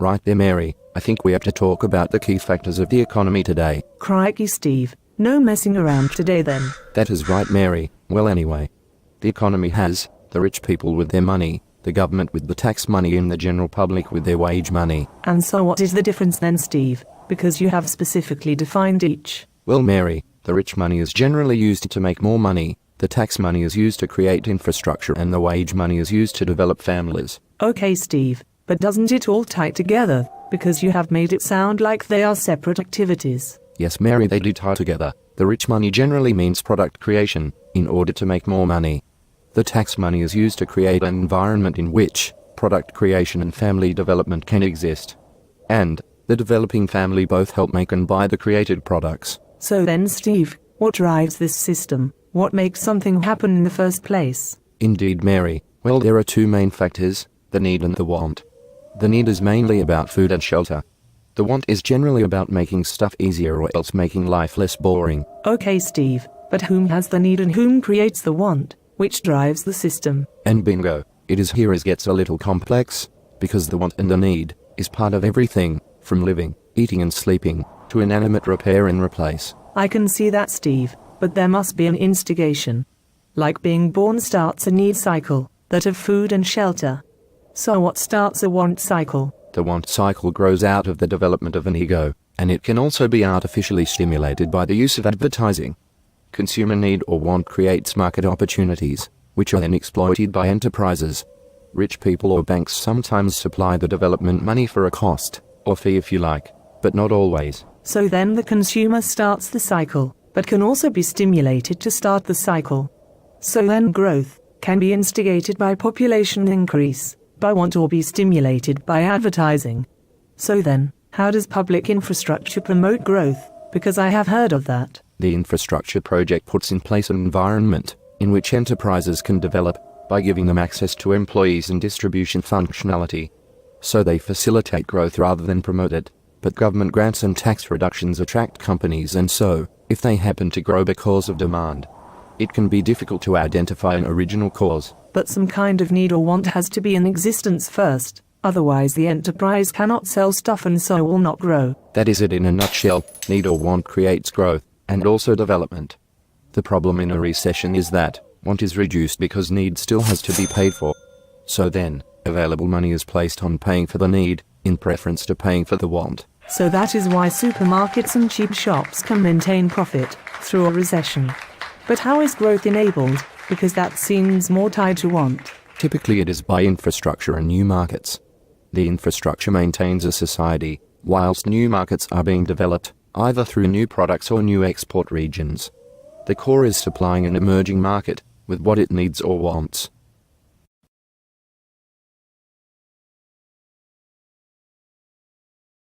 Right there, Mary. I think we have to talk about the key factors of the economy today. Crikey, Steve. No messing around today then. That is right, Mary. Well, anyway. The economy has the rich people with their money, the government with the tax money, and the general public with their wage money. And so what is the difference then, Steve? Because you have specifically defined each. Well, Mary, the rich money is generally used to make more money, the tax money is used to create infrastructure, and the wage money is used to develop families. Okay, Steve, but doesn't it all tie together? Because you have made it sound like they are separate activities. Yes, Mary, they do tie together. The rich money generally means product creation, in order to make more money. The tax money is used to create an environment in which product creation and family development can exist. And the developing family both help make and buy the created products. So then, Steve, what drives this system? What makes something happen in the first place? Indeed, Mary. Well, there are two main factors, the need and the want. The need is mainly about food and shelter. The want is generally about making stuff easier or else making life less boring. Okay, Steve, but whom has the need and whom creates the want? Which drives the system? And bingo, it is here it gets a little complex, because the want and the need is part of everything, from living, eating and sleeping, to inanimate repair and replace. I can see that, Steve, but there must be an instigation. Like being born starts a need cycle, that of food and shelter. So what starts a want cycle? The want cycle grows out of the development of an ego, and it can also be artificially stimulated by the use of advertising. Consumer need or want creates market opportunities, which are then exploited by enterprises. Rich people or banks sometimes supply the development money for a cost, or fee if you like, but not always. So then the consumer starts the cycle, but can also be stimulated to start the cycle. So then growth can be instigated by population increase, by want, or be stimulated by advertising. So then, how does public infrastructure promote growth? Because I have heard of that. The infrastructure project puts in place an environment in which enterprises can develop by giving them access to employees and distribution functionality. So they facilitate growth rather than promote it. But government grants and tax reductions attract companies, and so, if they happen to grow because of demand, it can be difficult to identify an original cause. But some kind of need or want has to be in existence first, otherwise the enterprise cannot sell stuff and so will not grow. That is it in a nutshell. Need or want creates growth, and also development. The problem in a recession is that want is reduced because need still has to be paid for. So then, available money is placed on paying for the need, in preference to paying for the want. So that is why supermarkets and cheap shops can maintain profit through a recession. But how is growth enabled? Because that seems more tied to want. Typically it is by infrastructure and new markets. The infrastructure maintains a society, whilst new markets are being developed, either through new products or new export regions. The core is supplying an emerging market with what it needs or wants.